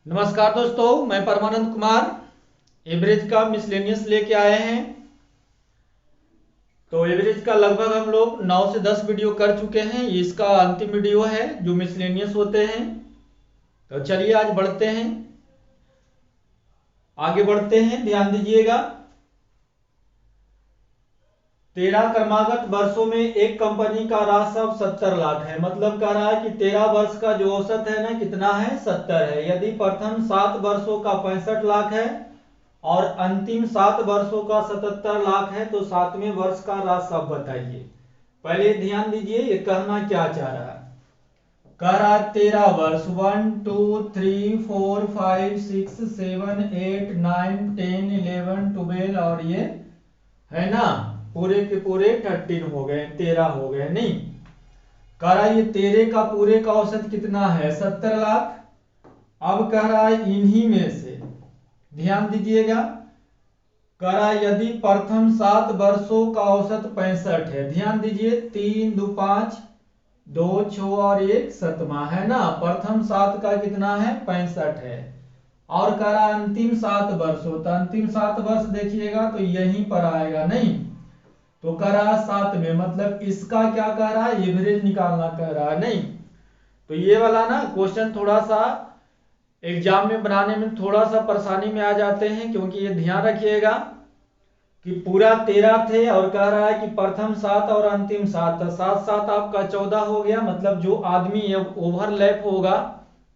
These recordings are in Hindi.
नमस्कार दोस्तों, मैं परमानंद कुमार एवरेज का मिसलेनियस लेके आए हैं। तो एवरेज का लगभग हम लोग 9 से 10 वीडियो कर चुके हैं। ये इसका अंतिम वीडियो है जो मिसलेनियस होते हैं। तो चलिए आज बढ़ते हैं, आगे बढ़ते हैं। ध्यान दीजिएगा, 13 क्रमागत वर्षों में एक कंपनी का राजस्व 70 लाख है। मतलब कह रहा है कि 13 वर्ष का जो औसत है ना, कितना है? 70 है। यदि प्रथम 7 वर्षों का 65 लाख है और अंतिम 7 वर्षों का 77 लाख है, तो 7वें वर्ष का राजस्व बताइए। पहले ध्यान दीजिए, ये कहना क्या चाह रहा है। कह रहा है 13 वर्ष 1 2 3 4 5 6 7 8 9 10 11 12 और ये है ना, पूरे के पूरे 13 हो गए, 13 हो गए। नहीं, कह रहा है ये 13 का पूरे का औसत कितना है? 70 लाख। अब कह रहा है इन्हीं में से, ध्यान दीजिएगा, कह रहा है यदि प्रथम 7 वर्षों का औसत 65 है। ध्यान दीजिए, 3 2 5 2 6 और 1 7वां है ना। प्रथम 7 का कितना है? 65 है। और कह रहा है अंतिम 7 वर्षों, तो अंतिम 7 वर्ष देखिएगा तो यहीं पर आएगा। नहीं, तो कह रहा है 7 में, मतलब इसका क्या कह रहा है? एवरेज निकालना कह रहा है। नहीं, तो ये वाला ना क्वेश्चन थोड़ा सा एग्जाम में बनाने में थोड़ा सा परेशानी में आ जाते हैं, क्योंकि ये ध्यान रखिएगा कि पूरा 13 थे और कह रहा है कि प्रथम 7 और अंतिम 7, तो 7 7 आपका 14 हो गया। मतलब जो आदमी ओवरलैप होगा,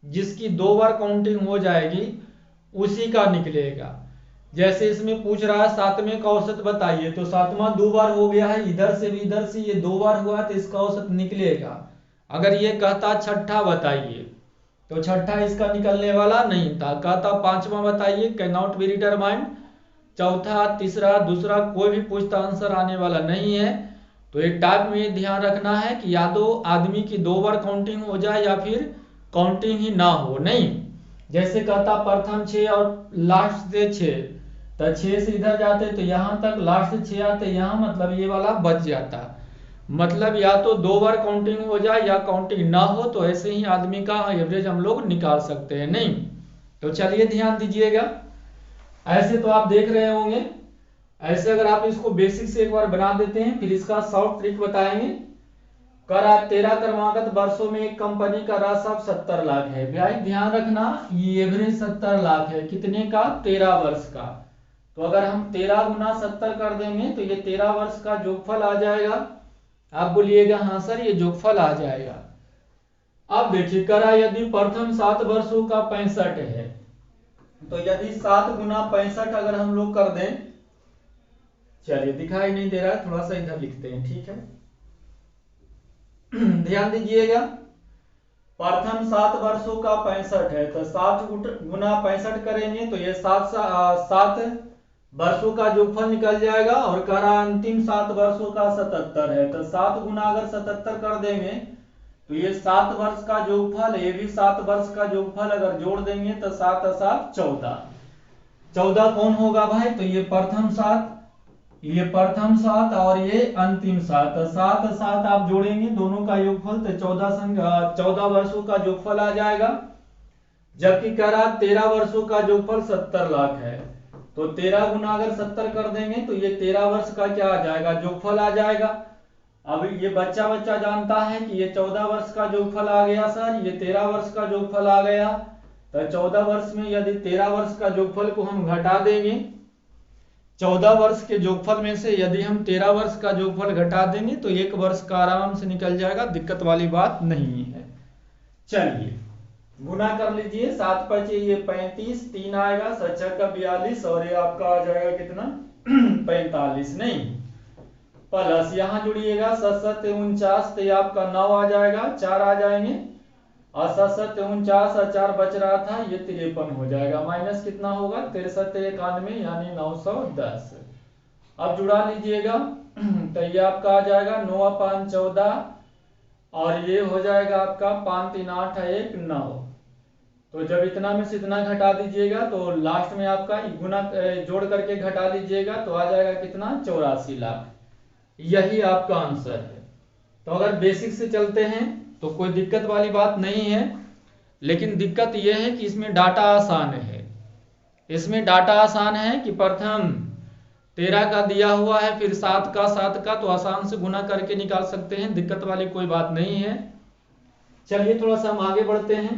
जिसकी 2 बार काउंटिंग हो जाएगी, उसी का निकलेगा। जैसे इसमें पूछ रहा है 7वें का औसत बताइए, तो 7वां 2 बार हो गया है, इधर से भी इधर से ये 2 बार हुआ, तो इसका औसत निकलेगा। अगर ये कहता छठा बताइए, तो छठा इसका निकलने वाला नहीं था। कहता 5वां बताइए, कैन नॉट बी डिटरमाइंड। चौथा, तीसरा, दूसरा, कोई भी पूछता आंसर आने वाला नहीं है। तो एक टाइप में ध्यान रखना है कि या तो आदमी की 2 बार काउंटिंग हो जाए या फिर काउंटिंग ही ना हो। नहीं, जैसे कहता प्रथम 6 और लास्ट से 6, तो 6 से इधर जाते तो यहाँ तक, लास्ट से 6 आते यहाँ, मतलब ये वाला बच जाता। मतलब या तो 2 बार काउंटिंग हो जाए या काउंटिंग ना हो, तो ऐसे ही आदमी का एवरेज हम लोग निकाल सकते हैं। नहीं, तो चलिए ध्यान दीजिएगा। ऐसे तो आप देख रहे होंगे, ऐसे अगर आप इसको बेसिक से एक बार बना देते हैं, फिर इसका शॉर्ट ट्रिक बताएंगे। कर आप 13 क्रमागत वर्षों में एक कंपनी का राजस्व 70 लाख है। भाई ध्यान रखना, ये एवरेज 70 लाख है। कितने का? 13 वर्ष का। तो अगर हम 13 गुना 70 कर देंगे तो ये 13 वर्ष का जोगफल आ जाएगा। आप बोलिएगा हाँ सर, ये जोगफल आ जाएगा। अब देखिए, करा यदि प्रथम 7 वर्षों का 65 है, तो यदि 7 गुना 65 अगर हम लोग कर दें, चलिए दिखाई नहीं दे रहा है, थोड़ा सा इधर लिखते हैं, ठीक है। ध्यान दीजिएगा, प्रथम 7 वर्षों का 65 है, तो 7 गुना 65 करेंगे तो ये 7 वर्षों का जोगफल निकल जाएगा। और कह रहा अंतिम 7 वर्षों का 77 है, तो 7 गुना अगर 77 कर देंगे तो ये 7 वर्ष का जोगफल, ये भी 7 वर्ष का जोगफल अगर जोड़ देंगे तो 7 7 14। 14 कौन होगा भाई? तो ये प्रथम 7, ये प्रथम 7 और ये अंतिम 7, 7 7 आप जोड़ेंगे दोनों का योगफल, तो 14 वर्षों का जोगफल आ जाएगा। जबकि कह रहा 13 वर्षों का जोगफल 70 लाख है, तो 13 गुना अगर 70 कर देंगे तो ये 13 वर्ष का क्या आ जाएगा? जोगफल आ जाएगा। अब ये बच्चा जानता है कि ये 14 वर्ष का जोगफल आ गया सर, ये 13 वर्ष का जोगफल आ गया। तो 14 वर्ष में यदि 13 वर्ष का जोगफल को हम घटा देंगे, 14 वर्ष के जोगफल में से यदि हम 13 वर्ष का जोगफल घटा देंगे तो 1 वर्ष का आराम से निकल जाएगा, दिक्कत वाली बात नहीं है। चलिए गुना कर लीजिए, 7 5 ये 35, 3 आएगा, 7 6 का 42 और ये आपका आ जाएगा कितना? 45। नहीं, प्लस यहाँ जुड़िएगा 7 7 49, तो ये आपका 9 आ जाएगा, 4 आ जाएंगे और 7 7 49 और 4 बच रहा था, ये 53 हो जाएगा। माइनस कितना होगा? 63 91 यानी 910। अब जुड़ा लीजिएगा तो ये आपका आ जाएगा 9 5 14 और ये हो जाएगा आपका 5 3 8 1 9। तो जब इतना में से इतना घटा दीजिएगा तो लास्ट में आपका गुना जोड़ करके घटा लीजिएगा तो आ जाएगा कितना? 84 लाख। यही आपका आंसर है। तो अगर बेसिक से चलते हैं तो कोई दिक्कत वाली बात नहीं है। लेकिन दिक्कत यह है कि इसमें डाटा आसान है। इसमें डाटा आसान है कि प्रथम 13 का दिया हुआ है, फिर 7 का तो आसान से गुना करके निकाल सकते हैं, दिक्कत वाली कोई बात नहीं है। चलिए थोड़ा सा हम आगे बढ़ते हैं।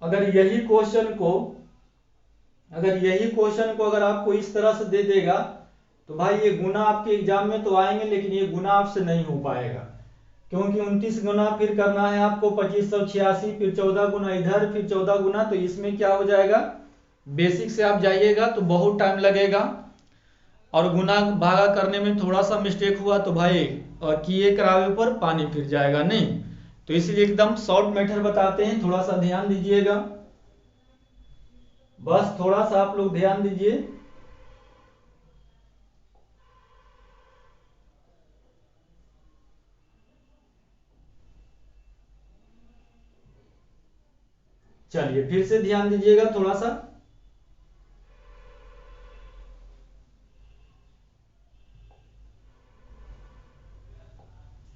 अगर यही क्वेश्चन को अगर आपको इस तरह से दे देगा तो भाई ये गुना आपके एग्जाम में तो आएंगे, लेकिन ये गुना आपसे नहीं हो पाएगा, क्योंकि 29 गुना फिर करना है आपको 2586, फिर 14 गुना इधर, फिर 14 गुना, तो इसमें क्या हो जाएगा, बेसिक से आप जाइएगा तो बहुत टाइम लगेगा, और गुना भागा करने में थोड़ा सा मिस्टेक हुआ तो भाई और किए करावे पर पानी फिर जाएगा नहीं। तो इसलिए एकदम शॉर्ट मेथड बताते हैं, थोड़ा सा ध्यान दीजिएगा, बस थोड़ा सा आप लोग ध्यान दीजिए। चलिए फिर से ध्यान दीजिएगा थोड़ा सा।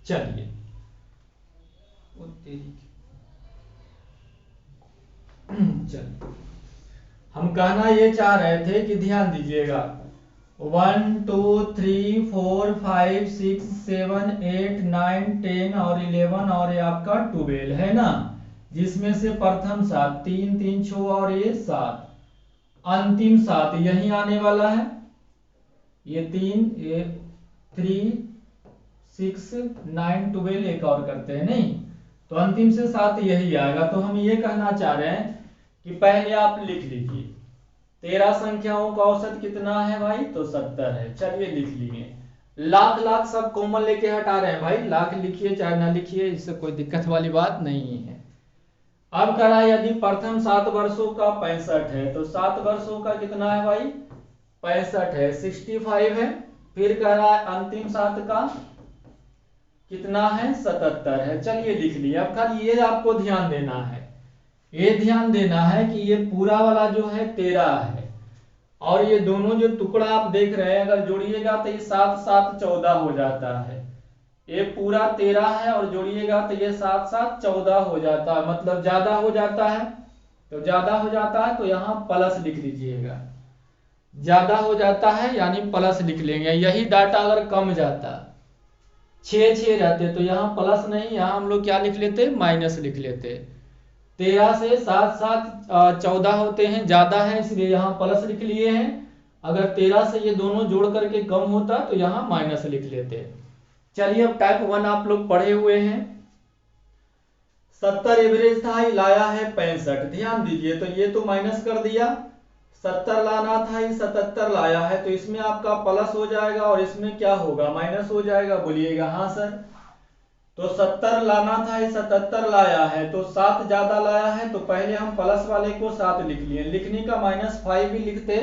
चलिए चलिए हम कहना ये चाह रहे थे कि ध्यान दीजिएगा, 1 2 3 4 5 6 7 8 9 10 और 11 और ये आपका 12 है ना, जिसमें से प्रथम 7 3 3 6 और ये 7, अंतिम 7 यही आने वाला है, ये 3 ये 3 6 9 12 एक और करते हैं नहीं, तो अंतिम से 7 यही आएगा। तो हम ये कहना चाह रहे हैं कि पहले आप लिख लीजिए 13 संख्याओं का औसत कितना है भाई, तो 70 है। चलिए लिख लिए, लाख लाख सब कॉमन लेके हटा रहे हैं भाई, लाख लिखिए चाहे ना लिखिए, इससे कोई दिक्कत वाली बात नहीं है। अब कह रहा है यदि प्रथम 7 वर्षों का 65 है तो 7 वर्षों का कितना है भाई, 65 है, 65 है। फिर कह रहा है अंतिम 7 का कितना है, 77 है। चलिए लिख लिया। अब खाली ये आपको ध्यान देना है, ये ध्यान देना है कि ये पूरा वाला जो है 13 है, और ये दोनों जो टुकड़ा आप देख रहे हैं अगर जोड़िएगा तो ये 7 7 14 हो जाता है। ये पूरा 13 है और जोड़िएगा तो ये 7 7 14 हो जाता है, मतलब ज्यादा हो जाता है। तो ज्यादा हो जाता है तो यहाँ प्लस लिख लीजिएगा, ज्यादा हो जाता है यानी प्लस लिख लेंगे। यही डाटा अगर कम जाता 6 6 रहते तो यहाँ प्लस नहीं, यहाँ हम लोग क्या लिख लेते, माइनस लिख लेते। 13 से 7 7 14 होते हैं, ज्यादा है इसलिए यहाँ प्लस लिख लिए हैं। अगर 13 से ये दोनों जोड़ करके कम होता तो यहाँ माइनस लिख लेते। चलिए अब टाइप 1 आप लोग पढ़े हुए हैं, 70 एवरेज था, ये लाया है 65। ध्यान दीजिए, तो ये तो माइनस कर दिया, 70 लाना था, ये 77 लाया है, तो इसमें आपका प्लस हो जाएगा और इसमें क्या होगा, माइनस हो जाएगा। बोलिएगा हाँ सर। तो 70 लाना था, ये 77 लाया है, तो 7 ज्यादा लाया है, तो पहले हम प्लस वाले को 7 लिख लिए। लिखने का -5 भी लिखते,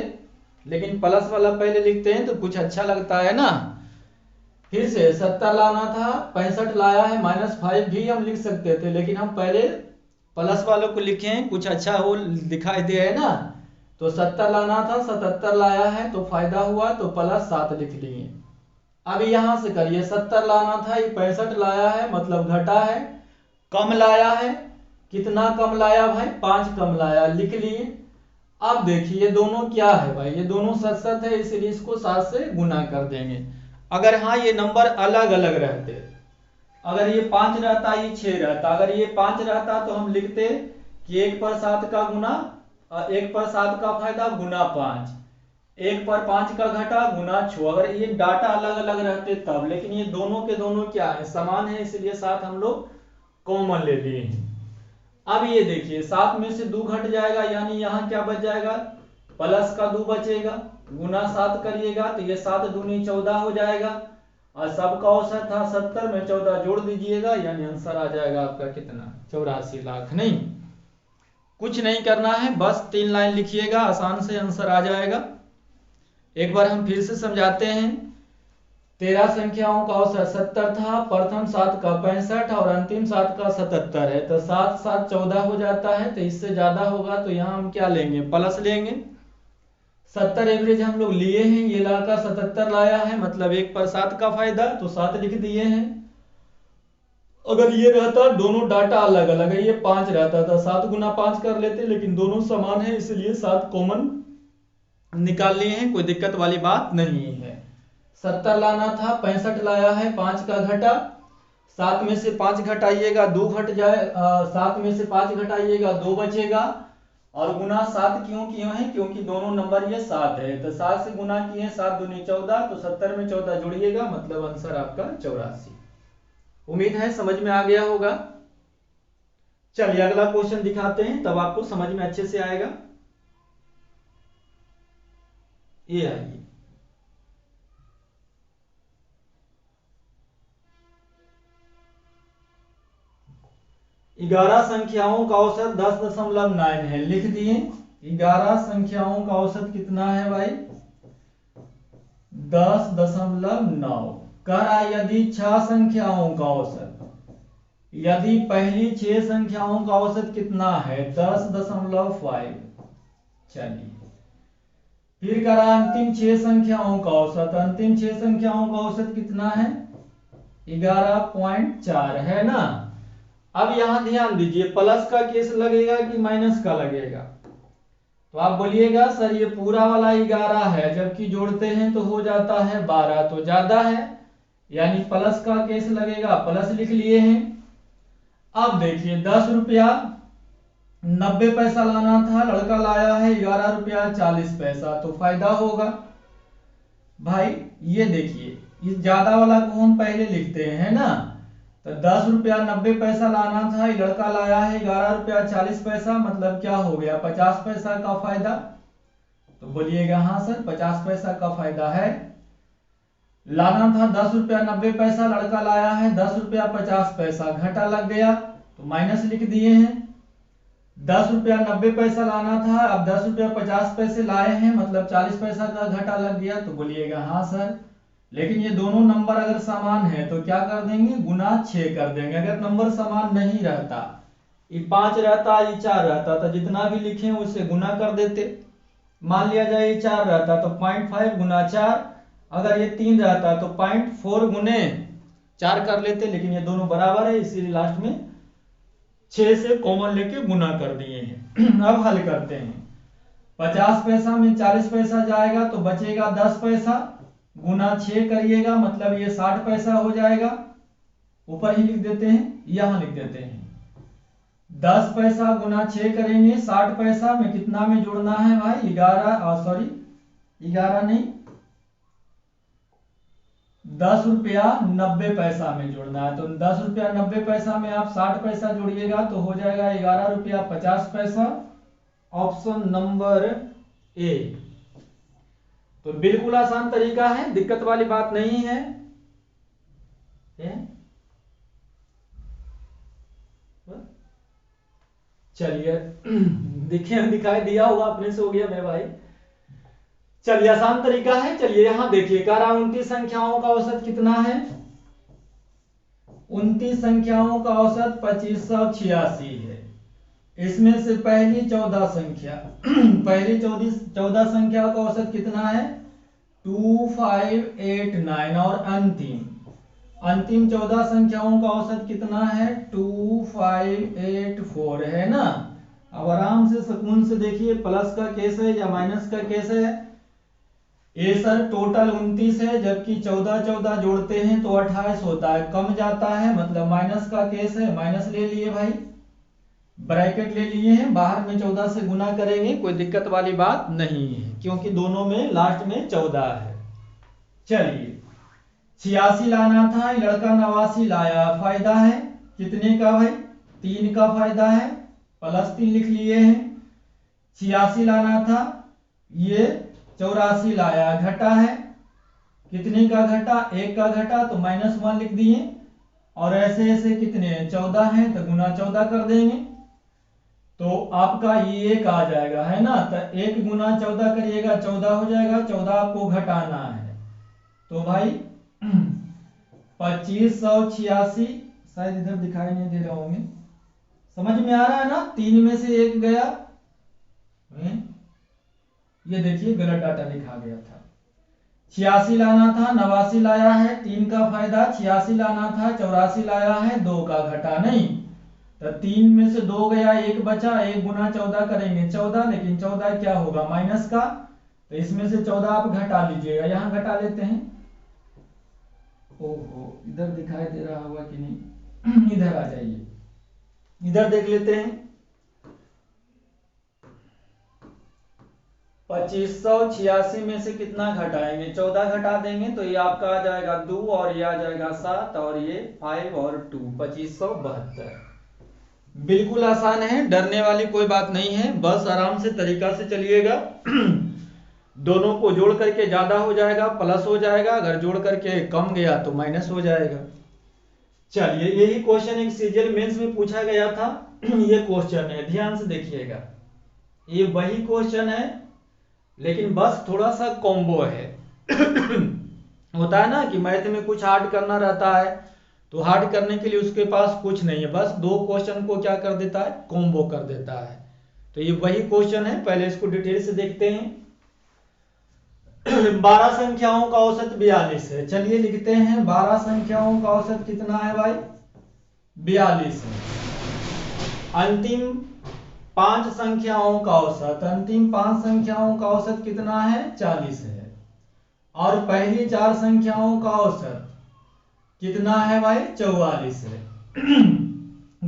लेकिन प्लस वाला पहले लिखते हैं तो कुछ अच्छा लगता है ना। फिर से 70 लाना था, 65 लाया है, -5 भी हम लिख सकते थे, लेकिन हम पहले प्लस वालों को लिखे हैं, कुछ अच्छा वो दिखाई दे है ना। तो 70 लाना था, 77 लाया है, तो फायदा हुआ, तो +7 लिख लिए। अब यहां से करिए, 70 लाना था, ये 65 लाया है, मतलब घटा है, कम लाया है। कितना कम लाया भाई, 5 कम लाया, लिख लिए। अब देखिए ये दोनों क्या है भाई, ये दोनों सत सत है, इसलिए इसको 7 से गुना कर देंगे। अगर हाँ ये नंबर अलग अलग रहते, अगर ये 5 रहता, ये 6 रहता, अगर ये 5 रहता तो हम लिखते कि 1 पर 7 का गुना, 1 पर 7 का फायदा गुना 5, 1 पर 5 का घटा गुना 6। अगर ये डाटा अलग अलग रहते तब, लेकिन ये दोनों के दोनों क्या है, समान है, इसलिए 7 हम लोग कॉमन ले लिए हैं। अब ये देखिए 7 में से 2 घट जाएगा, यानी यहाँ क्या बच जाएगा, प्लस का 2 बचेगा, गुना 7 करिएगा तो ये 7 दूनी 14 हो जाएगा, और सबका औसत था 70 में 14 जोड़ दीजिएगा, यानी आंसर आ जाएगा आपका कितना, 84 लाख। नहीं कुछ नहीं करना है, बस 3 लाइन लिखिएगा, आसान से आंसर आ जाएगा। एक बार हम फिर से समझाते हैं। 13 संख्याओं का औसत 70 था, प्रथम 7 का 65 और अंतिम 7 का 77 है, तो 7 7 14 हो जाता है, तो इससे ज्यादा होगा तो यहाँ हम क्या लेंगे, प्लस लेंगे। 70 एवरेज हम लोग लिए हैं, ये लड़का 77 लाया है, मतलब 1 पर 7 का फायदा, तो 7 लिख दिए हैं। अगर ये रहता दोनों डाटा अलग अलग है, ये 5 रहता था 7 गुना 5 कर लेते, लेकिन दोनों समान है इसलिए 7 कॉमन निकाल लिए हैं, कोई दिक्कत वाली बात नहीं है। 70 लाना था, 65 लाया है, 5 का घटा, 7 में से 5 घटाइएगा 2 घट जाए, 7 में से 5 घटाइएगा 2 बचेगा, और गुना 7 क्यों किए हैं, क्योंकि दोनों नंबर ये 7 है, तो 7 से गुना किए 7 दूनी 14, तो 70 में 14 जुड़िएगा, मतलब आंसर आपका 84। उम्मीद है समझ में आ गया होगा। चलिए अगला क्वेश्चन दिखाते हैं, तब आपको समझ में अच्छे से आएगा। ये आइए, 11 संख्याओं का औसत 10.9 है, लिख दिए। 11 संख्याओं का औसत कितना है भाई, 10.9। कह रहा यदि 6 संख्याओं का औसत, यदि पहली 6 संख्याओं का औसत कितना है 10.5। चलिए फिर कह रहा अंतिम 6 संख्याओं का औसत, अंतिम 6 संख्याओं का औसत कितना है 11.4 है ना। अब यहां ध्यान दीजिए, प्लस का केस लगेगा कि माइनस का लगेगा, तो आप बोलिएगा सर ये पूरा वाला 11 है, जबकि जोड़ते हैं तो हो जाता है 12, तो ज्यादा है, यानी प्लस का केस लगेगा, प्लस लिख लिए हैं। अब देखिए 10 रुपया 90 पैसा लाना था, लड़का लाया है 11 रुपया 40 पैसा, तो फायदा होगा भाई। ये देखिए इस ज्यादा वाला को हम पहले लिखते हैं ना, तो 10 रुपया 90 पैसा लाना था, लड़का लाया है 11 रुपया 40 पैसा, मतलब क्या हो गया 50 पैसा का फायदा। तो बोलिएगा हाँ सर 50 पैसा का फायदा है। लाना था 10 रुपया 90 पैसा, लड़का लाया है 10 रुपया 50 पैसा, घाटा लग गया तो माइनस लिख दिए हैं। 10 रुपया 90 पैसा लाना था, अब 10 रुपया 50 पैसे लाए हैं, मतलब 40 पैसा का घाटा लग गया, तो बोलिएगा हाँ सर। लेकिन ये दोनों नंबर अगर समान है तो क्या कर देंगे, गुना 6 कर देंगे। अगर नंबर समान नहीं रहता, ये 5 रहता ये 4 रहता, तो जितना भी लिखे उससे गुना कर देते। मान लिया जाए ये 4 रहता तो 0.5 गुना 4, अगर ये 3 रहता तो 0.4 गुने 4 कर लेते, लेकिन ये दोनों बराबर है इसीलिए लास्ट में 6 से कॉमन लेके गुना कर दिए हैं। अब हल करते हैं, 50 पैसा में 40 पैसा जाएगा तो बचेगा 10 पैसा, गुना 6 करिएगा मतलब ये 60 पैसा हो जाएगा। ऊपर ही लिख देते हैं, यहां लिख देते हैं 10 पैसा गुना 6 करेंगे 60 पैसा में कितना में जोड़ना है भाई 11 नहीं 10 रुपया 90 पैसा में जोड़ना है। तो 10 रुपया 90 पैसा में आप 60 पैसा जोड़िएगा तो हो जाएगा 11 रुपया 50 पैसा। Option number A. तो बिल्कुल आसान तरीका है, दिक्कत वाली बात नहीं है। चलिए दिखाई दिया होगा अपने से, हो गया मेरे भाई। चलिए आसान तरीका है। चलिए यहां देखिए, कह रहा 29 संख्याओं का औसत कितना है, 29 संख्याओं का औसत 2586 है। इसमें से पहली 14 संख्या पहली 14 संख्या का औसत कितना है 2589, और अंतिम 14 संख्याओं का औसत कितना है 2584 है ना। अब आराम से सुकून से देखिए, प्लस का केस है या माइनस का केस है। ये सर टोटल 29 है, जबकि 14 जोड़ते हैं तो 28 होता है, कम जाता है, मतलब माइनस का केस है, माइनस ले लिए भाई, ब्रैकेट ले लिए हैं, बाहर में 14 से गुना करेंगे, कोई दिक्कत वाली बात नहीं है, क्योंकि दोनों में लास्ट में 14 है। चलिए 86 लाना था, लड़का 89 लाया, फायदा है कितने का भाई 3 का फायदा है, प्लस 3 लिख लिए हैं। 86 लाना था, ये 84 लाया, घटा है, कितने का घटा 1 का घटा, तो -1 लिख दिए। और ऐसे ऐसे कितने 14 हैं तो गुना 14 कर देंगे, तो आपका ये 1 आ जाएगा है ना। तो 1 गुना 14 करिएगा 14 हो जाएगा, 14 आपको घटाना है, तो भाई 2586, शायद इधर दिखाई नहीं दे रहे होंगे, समझ में आ रहा है ना, 3 में से 1 गया, ये देखिए गलत डाटा लिखा गया था, 86 लाना था, 89 लाया है, 3 का फायदा। 86 लाना था, 84 लाया है, 2 का घटा। नहीं तो 3 में से 2 गया, 1 बचा, 1 गुना 14 करेंगे 14, लेकिन 14 क्या होगा माइनस का, तो इसमें से 14 आप घटा लीजिएगा। यहां घटा लेते हैं। ओहो, इधर दिखाई दे रहा होगा कि नहीं, इधर आ जाइए, इधर देख लेते हैं। 2586 में से कितना घटाएंगे, 14 घटा देंगे तो ये आपका आ जाएगा 2 और ये आ जाएगा 7 और ये 5 और 2 2572। बिल्कुल आसान है, डरने वाली कोई बात नहीं है, बस आराम से तरीका से चलिएगा। दोनों को जोड़ करके ज्यादा हो जाएगा प्लस हो जाएगा, अगर जोड़ करके कम गया तो माइनस हो जाएगा। चलिए, यही क्वेश्चन एक सीजीएल मेंस में पूछा गया था। ये क्वेश्चन है, ध्यान से देखिएगा, ये वही क्वेश्चन है लेकिन बस थोड़ा सा कॉम्बो है। होता है ना कि मैथ में कुछ हार्ड करना रहता है, तो हार्ड करने के लिए उसके पास कुछ नहीं है, बस 2 क्वेश्चन को क्या कर देता है, कॉम्बो कर देता है। तो ये वही क्वेश्चन है, पहले इसको डिटेल से देखते हैं। 12 संख्याओं का औसत 42 है। चलिए लिखते हैं, 12 संख्याओं का औसत कितना है भाई, 42 है। अंतिम 5 संख्याओं का औसत, अंतिम 5 संख्याओं का औसत कितना है, 40 है। और पहली 4 संख्याओं का औसत कितना है भाई, 44 है।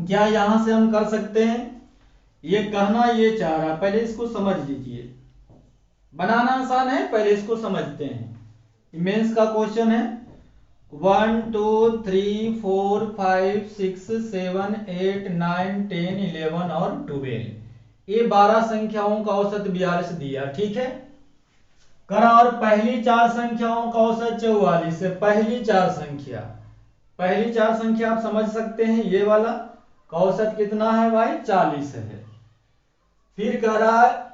क्या यहां से हम कर सकते हैं, ये कहना ये चाह रहा, पहले इसको समझ लीजिए, बनाना आसान है, पहले इसको समझते हैं। मेंस का क्वेश्चन है 1 2 3 4 5 6 7 8 9 10 11 और 12, ये 12 संख्याओं का औसत 42 दिया, ठीक है करा। और पहली 4 संख्याओं का औसत 44 है। पहली 4 संख्या, पहली 4 संख्या आप समझ सकते हैं, ये वाला का औसत कितना है भाई, 40 है। फिर कह रहा है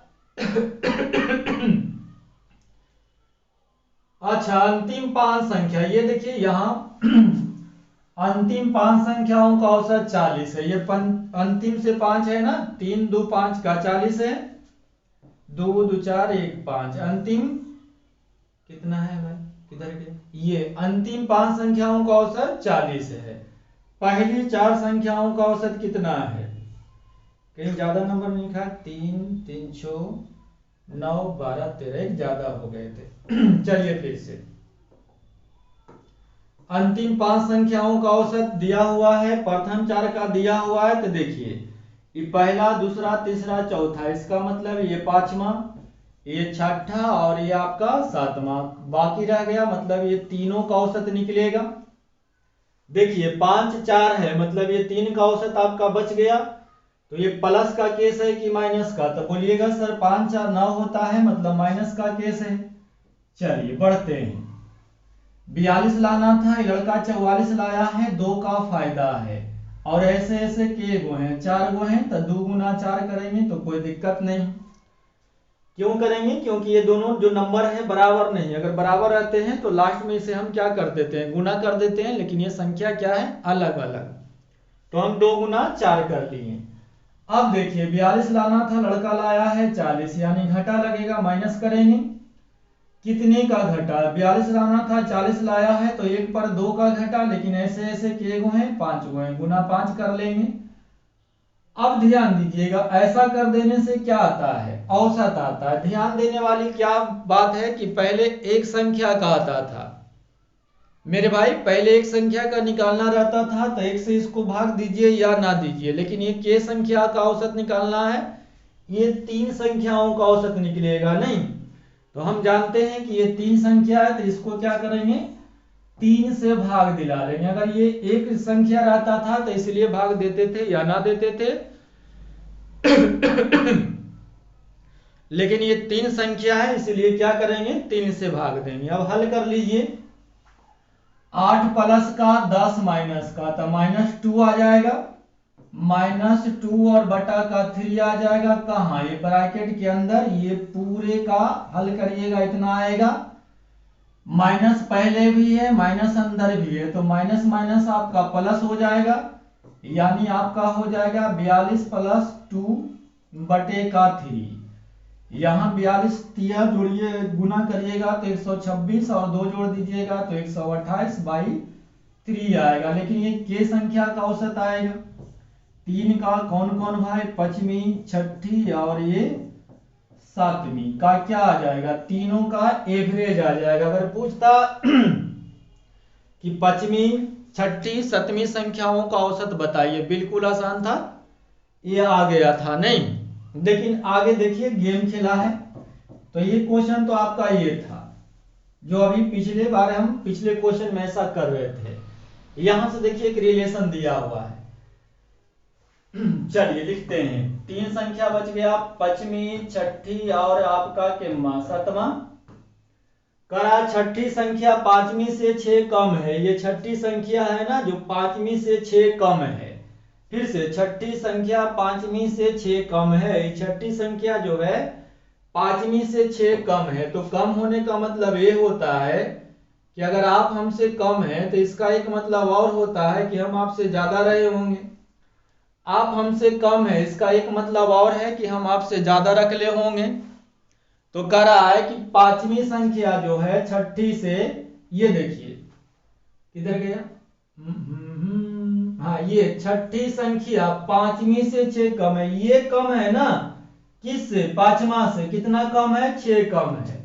अच्छा, अंतिम 5 संख्या, ये देखिए यहां अंतिम 5 संख्याओं का औसत 40 है। ये अंतिम से 5 है ना, 3 2 5 का 40 है, 2 2 4 1 5, अंतिम कितना है भाई, किधर गए, ये अंतिम 5 संख्याओं का औसत 40 है। पहली 4 संख्याओं का औसत कितना है, कहीं ज्यादा नंबर नहीं लिखा, 3 3 6 9 12 13, एक ज्यादा हो गए थे। चलिए फिर से, अंतिम 5 संख्याओं का औसत दिया हुआ है, प्रथम 4 का दिया हुआ है, तो देखिए ये पहला दूसरा तीसरा चौथा, इसका मतलब ये 5वां, ये 6ठा और ये आपका 7वां, बाकी रह गया, मतलब ये तीनों का औसत निकलेगा। देखिए 5 4 है, मतलब ये 3 का औसत आपका बच गया, तो ये प्लस का केस है कि माइनस का, तो बोलिएगा सर 5 4 9 होता है, मतलब माइनस का केस है। चलिए बढ़ते हैं, 42 लाना था, ये लड़का 44 लाया है, 2 का फायदा है, और ऐसे ऐसे के गो हैं, 4 गो हैं, तो 2 गुना 4 करेंगे तो कोई दिक्कत नहीं। क्यों करेंगे, क्योंकि ये दोनों जो नंबर है बराबर नहीं, अगर बराबर रहते हैं तो लास्ट में इसे हम क्या कर देते हैं, गुना कर देते हैं, लेकिन ये संख्या क्या है, अलग अलग, तो हम 2 गुना 4 कर लिए। अब देखिए 42 लाना था, लड़का लाया है 40, यानी घटा लगेगा, माइनस करेंगे, कितने का घटा, 42 लाना था 40 लाया है, तो 1 पर 2 का घटा, लेकिन ऐसे ऐसे के गो हैं, 5 गो हैं, गुना 5 कर लेंगे। अब ध्यान दीजिएगा, ऐसा कर देने से क्या आता है, औसत आता है। ध्यान देने वाली क्या बात है कि पहले एक संख्या का आता था मेरे भाई, पहले एक संख्या का निकालना रहता था, तो 1 से इसको भाग दीजिए या ना दीजिए, लेकिन ये के संख्या का औसत निकालना है, ये 3 संख्याओं का औसत निकलेगा नहीं। तो हम जानते हैं कि ये 3 संख्या है, तो इसको क्या करेंगे, 3 से भाग दिला लेंगे। अगर ये एक संख्या रहता था तो इसलिए भाग देते थे या ना देते थे, लेकिन ये 3 संख्या है, इसलिए क्या करेंगे, 3 से भाग देंगे। अब हल कर लीजिए, 8 प्लस का 10 माइनस का, तो -2 आ जाएगा, -2 और बटा का 3 आ जाएगा, कहाँ, ये ब्रैकेट के अंदर, ये पूरे का हल करिएगा, इतना आएगा, माइनस पहले भी है माइनस अंदर भी है, तो माइनस माइनस आपका प्लस हो जाएगा, यानी आपका हो जाएगा 42 + 2 बटे का 3, यहाँ 42 तिया जोड़िए गुना करिएगा तो 126 और 2 जोड़ दीजिएगा तो 128/3 आएगा। लेकिन ये के संख्या का औसत आएगा। 3 का कौन कौन भाई, पचमी, छठी और ये सातवीं का क्या आ जाएगा, तीनों का एवरेज आ जाएगा। अगर पूछता कि पचमी, छठी, सतवीं संख्याओं का औसत बताइए, बिल्कुल आसान था, ये आ गया था नहीं। लेकिन आगे देखिए गेम खेला है। तो ये क्वेश्चन तो आपका ये था जो अभी पिछले बार हम पिछले क्वेश्चन में ऐसा कर रहे थे। यहां से देखिए एक रिलेशन दिया हुआ है। चलिए लिखते हैं, 3 संख्या बच गया, पचमी, छठी और आपका किम्मा सतवा। करा छठी संख्या पांचवी से 6 कम है। ये छठी संख्या है ना जो पांचवी से 6 कम है। फिर से छठी संख्या पांचवी से 6 कम है। छठी संख्या जो है पांचवी से 6 कम है। तो कम होने का मतलब ये होता है कि अगर आप हमसे कम हैं तो इसका एक मतलब और होता है कि हम आपसे ज्यादा रहे होंगे। आप हमसे कम है इसका एक मतलब और है कि हम आपसे ज्यादा रख ले होंगे। तो कह रहा है कि पांचवी संख्या जो है छठी से, ये देखिए किधर गया, हाँ ये छठी संख्या पांचवी से 6 कम है। ये कम है ना किससे, पांचवा से। कितना कम है, 6 कम है।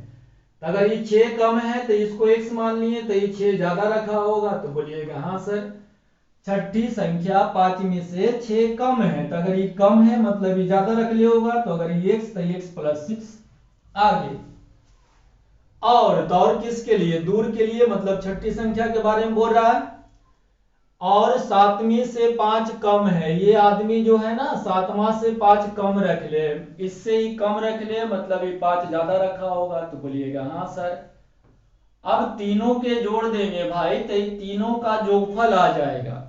तो अगर ये 6 कम है तो इसको x मान लिए तो ये 6 ज्यादा रखा होगा। तो बोलिएगा हाँ सर, छठी संख्या पांचवी से 6 कम है। तो अगर ये कम है मतलब ये ज्यादा रख लिया होगा। तो अगर ये x तो x + 6 आगे। और किसके लिए, दूर के लिए, मतलब छठी संख्या के बारे में बोल रहा है। और सातवीं से 5 कम है। ये आदमी जो है ना सातवां से 5 कम रख ले, इससे ही कम रख ले मतलब ये 5 ज्यादा रखा होगा। तो बोलिएगा हाँ सर। अब तीनों के जोड़ देंगे भाई तो ये तीनों का जोगफल आ जाएगा।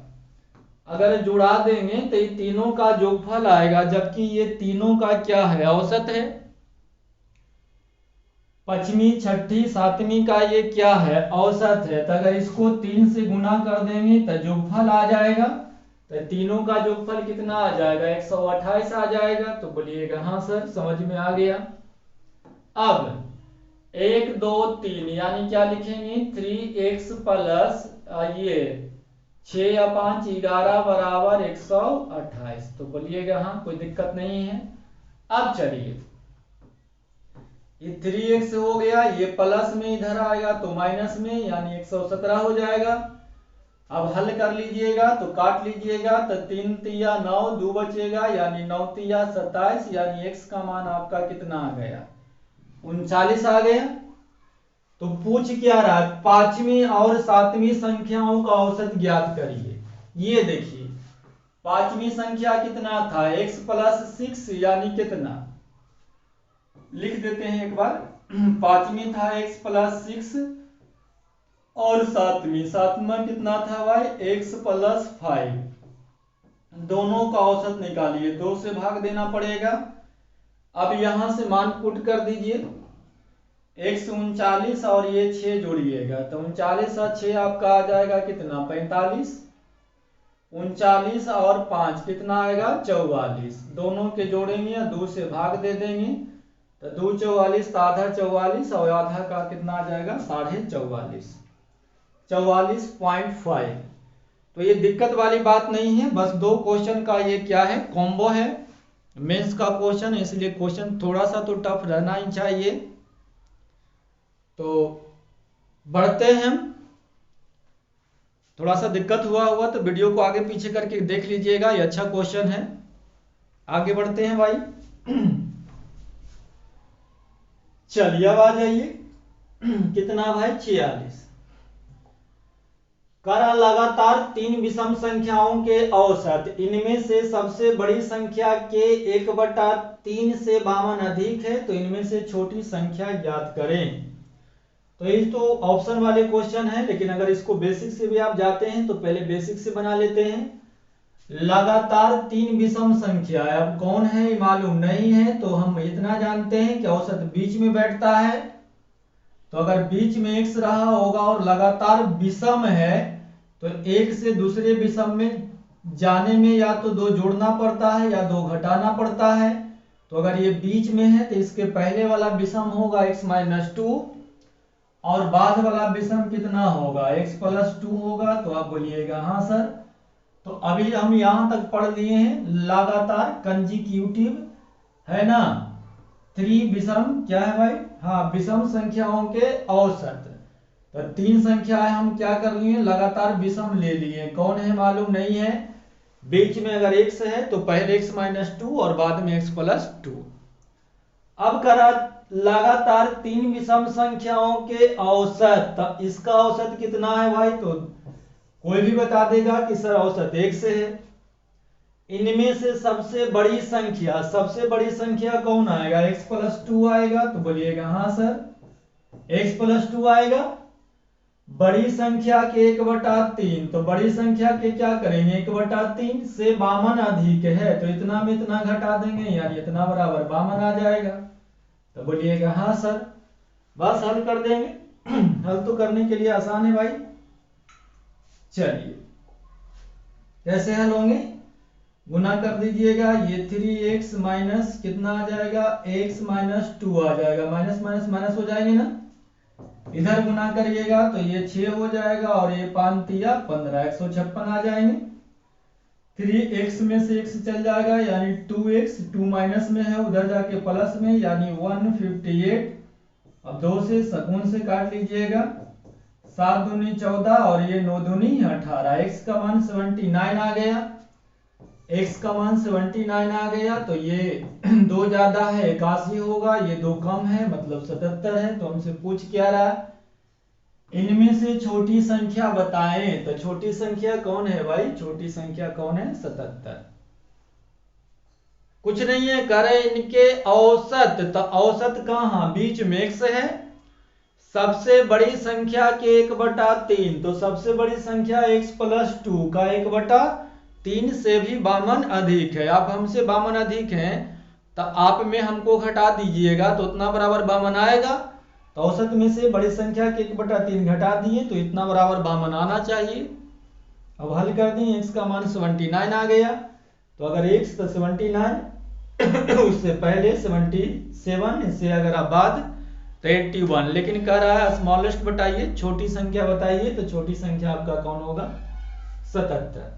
अगर जुड़ा देंगे तो ये तीनों का जोगफल आएगा, जबकि ये तीनों का क्या है, औसत है। पचमी, छठी, सातवीं का ये क्या है, औसत है। तो अगर इसको 3 से गुना कर देंगे तो जोगफल आ जाएगा। तो तीनों का जोगफल कितना आ जाएगा, 128 आ जाएगा। तो बोलिएगा हाँ सर, समझ में आ गया। अब 1 2 3 यानी क्या लिखेंगे, 3x + ये 6 या 5 11 बराबर 128। तो बोलिएगा हाँ, कोई दिक्कत नहीं है। अब चलिए ये 3x हो गया, ये प्लस में इधर आएगा तो माइनस में, यानी 117 हो जाएगा। अब हल कर लीजिएगा तो काट लीजिएगा तो 3 तिया 9, 2 बचेगा यानी 9 तिया 27, यानी x का मान आपका कितना आ गया, 39 आ गया। तो पूछ क्या रहा है, पांचवी और सातवीं संख्याओं का औसत ज्ञात करिए। ये देखिए पांचवी संख्या कितना था, x + 6 यानी कितना, लिख देते हैं एक बार। पांचवी था x + 6 और सातवां कितना था भाई, x + 5। दोनों का औसत निकालिए, 2 से भाग देना पड़ेगा। अब यहां से मान पुट कर दीजिए, x 39 और ये 6 जोड़िएगा तो 39 और 6 आपका आ जाएगा कितना, 45। 39 और 5 कितना आएगा, 44। दोनों के जोड़ेंगे या 2 से भाग दे देंगे तो 2 44 तो आधा 44 और आधा का कितना आ जाएगा, 44.5, 44.5। तो ये दिक्कत वाली बात नहीं है, बस 2 क्वेश्चन का ये क्या है, कॉम्बो है, मेंस का क्वेश्चन, इसलिए क्वेश्चन थोड़ा सा तो टफ रहना ही चाहिए। तो बढ़ते हैं हम, थोड़ा सा दिक्कत हुआ तो वीडियो को आगे पीछे करके देख लीजिएगा, ये अच्छा क्वेश्चन है। आगे बढ़ते हैं भाई। चलिए अब आ जाइए, कितना भाई, 46। करा लगातार 3 विषम संख्याओं के औसत, इनमें से सबसे बड़ी संख्या के 1/3 से 52 अधिक है, तो इनमें से छोटी संख्या ज्ञात करें। तो ये तो ऑप्शन वाले क्वेश्चन है, लेकिन अगर इसको बेसिक से भी आप जाते हैं तो पहले बेसिक से बना लेते हैं। लगातार 3 विषम संख्या, अब कौन है मालूम नहीं है, तो हम इतना जानते हैं कि औसत बीच में बैठता है। तो अगर बीच में x रहा होगा और लगातार विषम है तो एक से दूसरे विषम में जाने में या तो 2 जोड़ना पड़ता है या 2 घटाना पड़ता है। तो अगर ये बीच में है तो इसके पहले वाला विषम होगा x-2 और बाद वाला विषम कितना होगा x+2 होगा। तो आप बोलिएगा हाँ सर। तो अभी हम यहां तक पढ़ लिए हैं लगातार कंजिक्यूटिव है ना, विषम क्या है भाई, हाँ विषम संख्याओं के औसत। तो 3 संख्याएं हम क्या कर लिए, लगातार विषम ले लिए, कौन है मालूम नहीं है, बीच में अगर x है तो पहले x-2 और बाद में x+2। अब करा लगातार 3 विषम संख्याओं के औसत, तो इसका औसत कितना है भाई, तो कोई भी बता देगा कि सर औसत 1 से है। इनमें से सबसे बड़ी संख्या कौन आएगा, x+2 आएगा। तो बोलिएगा हाँ सर x+2 आएगा। बड़ी संख्या के 1/3, तो बड़ी संख्या के क्या करेंगे 1/3 से बामन अधिक है तो इतना में इतना घटा देंगे यानी इतना बराबर बामन आ जाएगा। तो बोलिएगा हाँ सर। बस हल कर देंगे हल तो करने के लिए आसान है भाई। चलिए कैसे हल होंगे, गुना कर दीजिएगा, ये 3x माइनस कितना आ जाएगा x-2 आ जाएगा, माइनस माइनस माइनस हो जाएंगे ना, इधर गुना करिएगा तो ये 6 हो जाएगा और ये 5×3 = 15, 156 आ जाएंगे। 3x में से x चल जाएगा यानी 2x, 2 माइनस में है उधर जाके प्लस में यानी 158। अब 2 से शून्य से काट लीजिएगा, 7 दूनी 14 और ये 9 दूनी 18, x का मान 79 आ गया, x का मान 79 आ गया। तो ये 2 ज्यादा है 81 होगा, ये 2 कम है मतलब 77 है। तो हमसे पूछ क्या रहा, इनमें से छोटी संख्या बताएं। तो छोटी संख्या कौन है भाई, छोटी संख्या कौन है 77। कुछ नहीं है, करे इनके औसत। तो औसत कहाँ, बीच में x है, सबसे बड़ी संख्या के 1/3, तो सबसे बड़ी संख्या x+2 का 1/3 से भी बामन अधिक है। आप हमसे बामन अधिक हैं तो आप में हमको घटा दीजिएगा तो उतना बराबर बामन आएगा। तो औसत में से बड़ी संख्या के 1/3 घटा दिए तो इतना बराबर बामन आना चाहिए। अब हल कर दिए, x का मान 79 आ गया। तो अगर x तो 79 उससे पहले 77, इससे अगर आप बाद तो 81, लेकिन कह रहा है स्मॉलेस्ट बताइए, छोटी संख्या बताइए। तो छोटी संख्या आपका कौन होगा 77।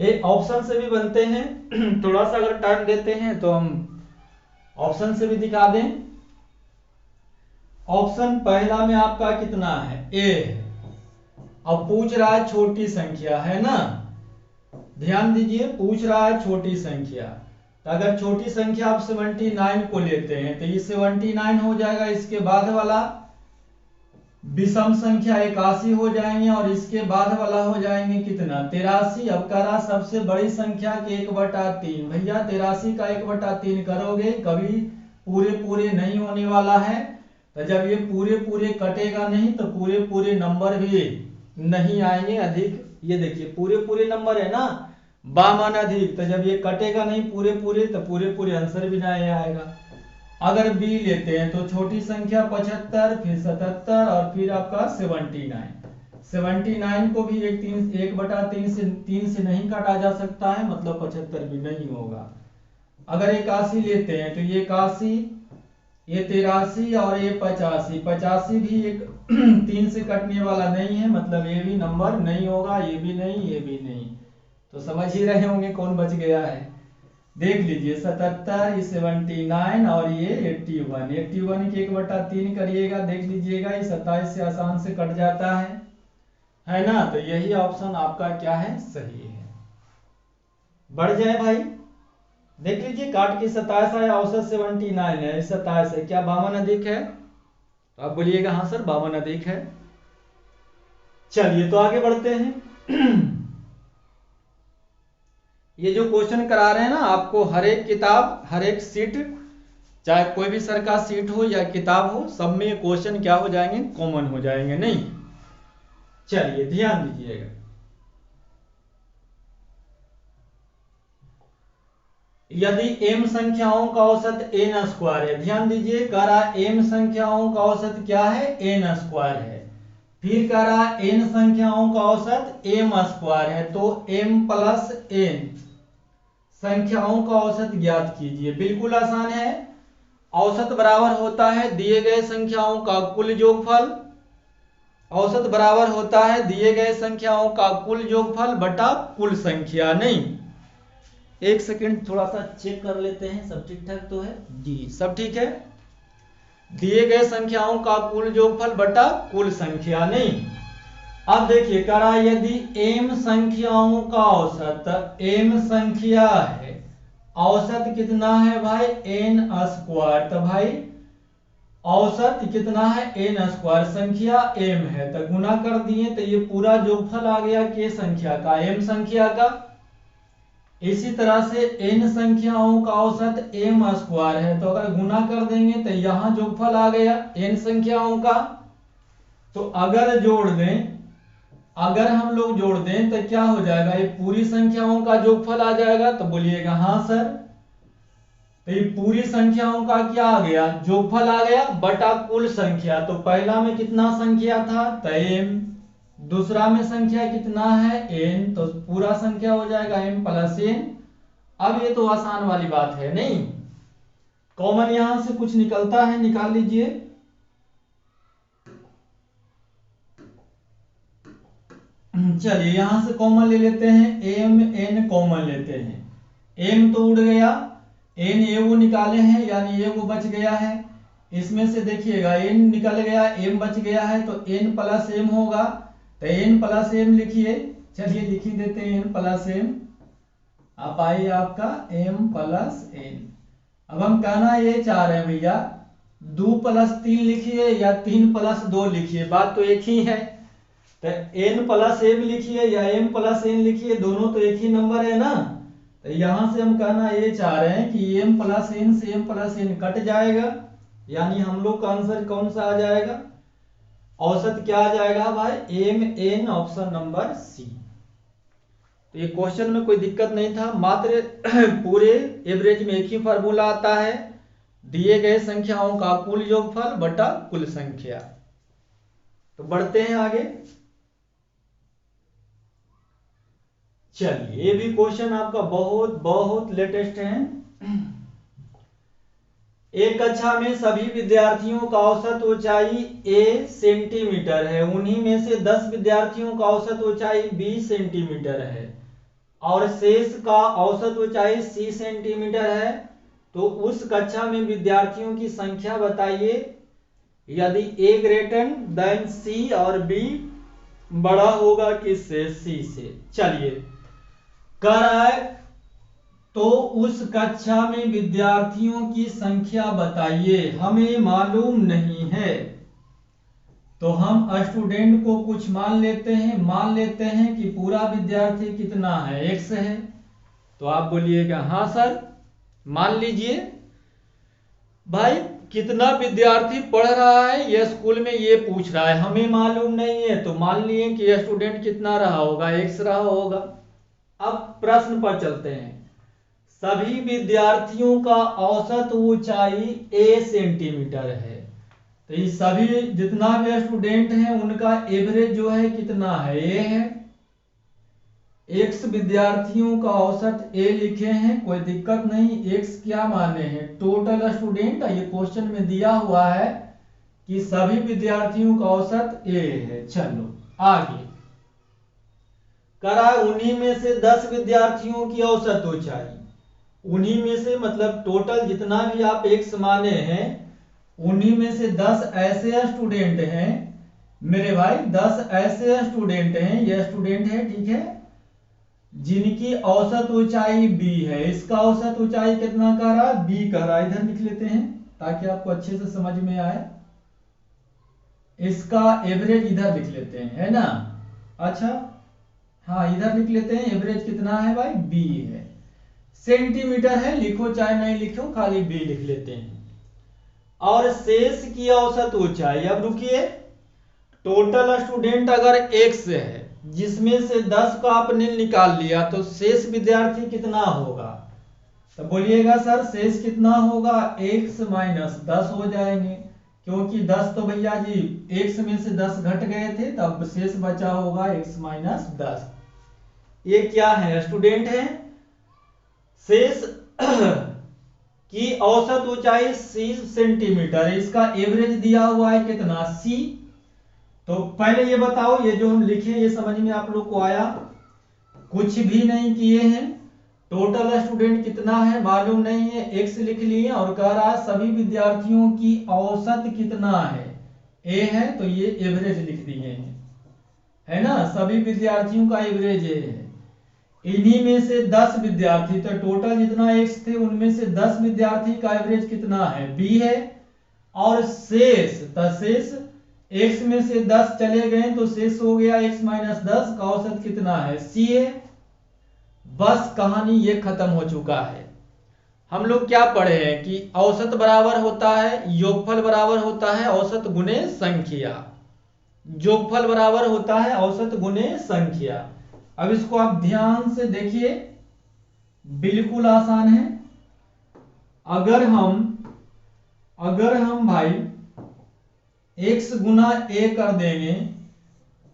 एक ऑप्शन से भी बनते हैं थोड़ा सा अगर टाइम देते हैं तो हम ऑप्शन से भी दिखा दें। ऑप्शन पहला में आपका कितना है a है, अब पूछ रहा है छोटी संख्या है ना, ध्यान दीजिए पूछ रहा है छोटी संख्या। तो अगर छोटी संख्या आप 79 को लेते हैं तो ये 79 हो जाएगा, इसके बाद वाला विषम संख्या 81 हो जाएंगे और इसके बाद वाला हो जाएंगे कितना 83। अब करा सबसे बड़ी संख्या के 1/3, भैया 83 का 1/3 करोगे कभी पूरे पूरे नहीं होने वाला है। तो जब ये पूरे पूरे कटेगा नहीं तो पूरे पूरे नंबर भी नहीं आएंगे अधिक। ये देखिए पूरे पूरे नंबर है ना, बामन अधिक, तो जब ये कटेगा नहीं पूरे पूरे तो पूरे पूरे आंसर भी नहीं आएगा। अगर b लेते हैं तो छोटी संख्या 75, फिर 77 और फिर आपका 79 को भी 1/3 से 3 से नहीं काटा जा सकता है, मतलब 75 भी नहीं होगा। अगर 81 लेते हैं तो ये 81, ये 83 और ये 85 भी 3 से कटने वाला नहीं है, मतलब ये भी नंबर नहीं होगा, ये भी नहीं, ये भी नहीं। तो समझ ही रहे होंगे कौन बच गया है। देख लीजिए 77, ये 79 और ये 81 के 1/3 करिएगा, देख लीजिएगा ये 27 से आसान से कट जाता है ना। तो यही ऑप्शन आपका क्या है सही है। बढ़ जाए भाई, देख लीजिए काट के 27 है, औसत 79 है, 27 है, क्या बामन अधिक है? तो आप बोलिएगा हाँ सर बामन अधिक है। चलिए तो आगे बढ़ते हैं। ये जो क्वेश्चन करा रहे हैं ना आपको, हर एक किताब हर एक सीट, चाहे कोई भी सर का सीट हो या किताब हो, सब में ये क्वेश्चन क्या हो जाएंगे कॉमन हो जाएंगे नहीं। चलिए ध्यान दीजिएगा, यदि m संख्याओं का औसत n² है, ध्यान दीजिए कह रहा m संख्याओं का औसत क्या है n² है, फिर कह रहा n संख्याओं का औसत m² है, तो m + n संख्याओं का औसत ज्ञात कीजिए। बिल्कुल आसान है। औसत बराबर होता है दिए गए संख्याओं का कुल जोगफल। औसत बराबर होता है दिए गए संख्याओं का कुल जोगफल बटा कुल संख्या। नहीं, एक सेकंड थोड़ा सा चेक कर लेते हैं, सब ठीक ठाक तो है जी, सब ठीक है। दिए गए संख्याओं का कुल जोगफल बटा कुल संख्या। नहीं, अब देखिए करा यदि m संख्याओं का औसत, m संख्या है, औसत कितना है भाई n स्क्वायर, तो भाई औसत कितना है n स्क्वायर, संख्या m है तो गुना कर दिए तो ये पूरा जोगफल आ गया k संख्या का, m संख्या का। इसी तरह से n संख्याओं का औसत m स्क्वायर है तो अगर गुना कर देंगे तो यहां जोगफल आ गया n संख्याओं का। तो अगर जोड़ दें, अगर हम लोग जोड़ दें तो क्या हो जाएगा, ये पूरी संख्याओं का जोगफल आ जाएगा। तो बोलिएगा हाँ सर। तो ये पूरी संख्याओं का क्या आ गया, जोगफल आ गया बटा कुल संख्या। तो पहला में कितना संख्या था तो m, दूसरा में संख्या कितना है n, तो पूरा संख्या हो जाएगा m प्लस n। अब ये तो आसान वाली बात है। नहीं, कॉमन यहां से कुछ निकलता है, निकाल लीजिए। चलिए यहां से कॉमन ले लेते हैं, एम एन कॉमन लेते हैं। एम तो उड़ गया, एन ए वो निकाले हैं यानी ए वो बच गया है। इसमें से देखिएगा एन निकल गया, एम बच गया है तो एन प्लस एम होगा। तो एन प्लस एम लिखिए, चलिए लिख ही देते हैं एन प्लस एम। आप आइए आपका एम प्लस एन। अब हम कहना ये चाह रहे हैं भैया 2 प्लस 3 लिखिए या 3 प्लस 2 लिखिए, बात तो एक ही है। तो n प्लस एम लिखिए या m प्लस n लिखिए, दोनों तो एक ही नंबर है ना। तो यहां से हम कहना ये चाह रहे हैं कि m प्लस n से m प्लस n कट जाएगा, यानी हम लोग का आंसर कौन सा आ जाएगा, औसत क्या आ जाएगा भाई m n, option number C. तो ये क्वेश्चन में कोई दिक्कत नहीं था, मात्र पूरे एवरेज में एक ही फार्मूला आता है, दिए गए संख्याओं का कुल योगफल बटा कुल संख्या। तो बढ़ते हैं आगे। चलिए ये भी क्वेश्चन आपका बहुत बहुत लेटेस्ट है। एक कक्षा में सभी विद्यार्थियों का औसत ऊंचाई a सेंटीमीटर है, उन्हीं में से 10 विद्यार्थियों का औसत ऊंचाई b सेंटीमीटर है और शेष का औसत ऊंचाई c सेंटीमीटर है। तो उस कक्षा में विद्यार्थियों की संख्या बताइए यदि a ग्रेटर देन c और b बड़ा होगा किससे, c से। चलिए कह रहा है तो उस कक्षा में विद्यार्थियों की संख्या बताइए, हमें मालूम नहीं है। तो हम स्टूडेंट को कुछ मान लेते हैं, मान लेते हैं कि पूरा विद्यार्थी कितना है, x है। तो आप बोलिएगा हाँ सर, मान लीजिए भाई कितना विद्यार्थी पढ़ रहा है यह स्कूल में ये पूछ रहा है, हमें मालूम नहीं है। तो मान लिए कि स्टूडेंट कितना रहा होगा, x रहा होगा। अब प्रश्न पर चलते हैं। सभी विद्यार्थियों का औसत ऊंचाई a सेंटीमीटर है, तो ये सभी जितना भी स्टूडेंट हैं उनका एवरेज जो है कितना है, a है। x विद्यार्थियों का औसत a लिखे हैं, कोई दिक्कत नहीं। x क्या माने हैं, टोटल स्टूडेंट। ये क्वेश्चन में दिया हुआ है कि सभी विद्यार्थियों का औसत a है। चलो आगे करा, उन्हीं में से 10 विद्यार्थियों की औसत ऊंचाई, उन्हीं में से मतलब टोटल जितना भी आप x माने हैं उन्हीं में से 10 ऐसे स्टूडेंट हैं मेरे भाई, 10 ऐसे स्टूडेंट हैं, ये स्टूडेंट है ठीक है, जिनकी औसत ऊंचाई b है। इसका औसत ऊंचाई कितना कह रहा है, b कह रहा है। इधर लिख लेते हैं ताकि आपको अच्छे से समझ में आए। इसका एवरेज इधर लिख लेते हैं, है ना। अच्छा हाँ इधर लिख लेते हैं, एवरेज कितना है भाई, b है। सेंटीमीटर है, लिखो चाहे नहीं लिखो, खाली b लिख लेते हैं। और शेष की औसत ऊंचाई, अब रुकिए, टोटल स्टूडेंट अगर x है जिसमें से 10 का आपने निकाल लिया तो शेष विद्यार्थी कितना होगा। तो बोलिएगा सर शेष कितना होगा, x माइनस 10 हो जाएंगे, क्योंकि 10 तो भैया जी x में से 10 घट गए थे, तब शेष बचा होगा x माइनस 10। ये क्या है, स्टूडेंट है। शेष की औसत ऊंचाई 30 सेंटीमीटर, इसका एवरेज दिया हुआ है कितना, सी। तो पहले ये बताओ, ये जो हम लिखे ये समझ में आप लोग को आया? कुछ भी नहीं किए हैं, टोटल स्टूडेंट कितना है मालूम नहीं है, एक्स लिख लिए और कह रहा है सभी विद्यार्थियों की औसत कितना है, ए है तो ये एवरेज लिख दिए हैं, है ना, सभी विद्यार्थियों का एवरेज ए है। इन्हीं में से 10 विद्यार्थी, तो टोटल जितना एक्स थे उनमें से 10 विद्यार्थी का एवरेज कितना है, बी है। और शेष, तो शेष x में से 10 चले गए तो शेष हो गया x माइनस 10 का औसत कितना है, सी है। बस कहानी ये खत्म हो चुका है। हम लोग क्या पढ़े हैं कि औसत बराबर होता है, योगफल बराबर होता है औसत गुने संख्या, योगफल बराबर होता है औसत गुने संख्या। अब इसको आप ध्यान से देखिए, बिल्कुल आसान है। अगर हम भाई x गुना a कर देंगे